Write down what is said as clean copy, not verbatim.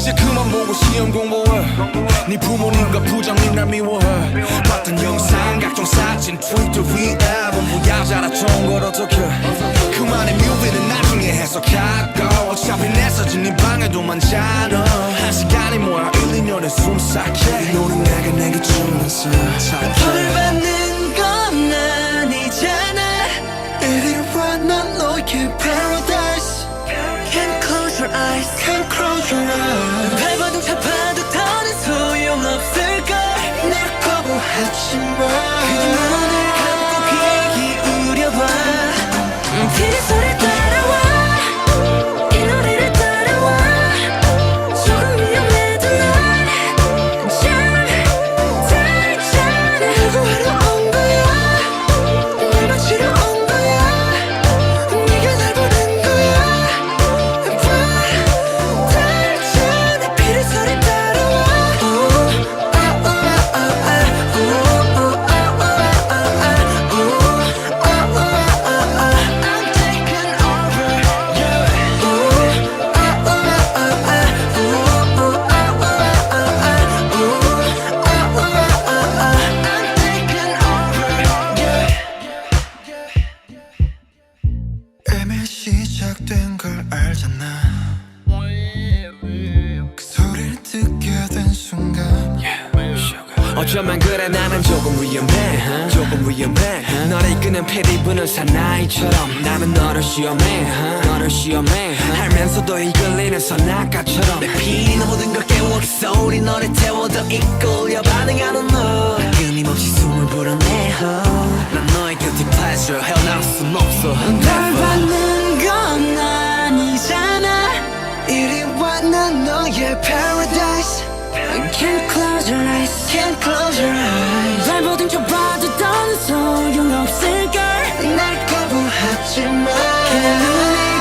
이제 그만 보고 시험 공부해. 네 부모님과 부장님 날 미워해. 봤던 영상 각종 사진 트위터 위에 뭐야 잘하던 걸 어떡해. 그만의 뮤비는 나중에 해석하고 어차피 내 사진 네 방에도 많잖아. 한 시간이 뭐야 1, 2년에 숨삭해. 너는 내게 주면서 벌 받는 건 아니잖아. 이리 와 난 너의 paradise. Can't close your eyes, can't close your eyes. 밟아도 잡아도 더는 소용없을걸. 날 거부하지 마. 그냥 눈을 감고 귀 기울여봐. 피리 소리 따라와. 이 노래를 따라와. 조금 위험해도 난 잘 누구하러 온 거야. 날 맞추러 온 거야. 네가 날 보는 거야. 달 피리 소리 따라와. I'm taking over you. I'm taking over you. 이미 시작된 걸 알잖아. 그 소리를 듣게 된 순간 어쩌면 그래 나는 조금 위험해 조금 위험해 너를 이끄는 피리 부는 사나이처럼 나는 너를 시험해 너를 시험해 알면서도 이끌리는 선악가처럼 내 피는 모든 걸 깨워 그 소리 너를 태워 더 이끌려 반응하는 너 끊임없이 숨을 불어내 난 너의 guilty pleasure 헤어나올 순 없어 널 받는 건 아니잖아. 이리 와 난 너의 paradise. Can't close your eyes, can't close your eyes. 발버둥 쳐봐도 더는 소용없을걸. 날 거부하지 마. 그냥 눈을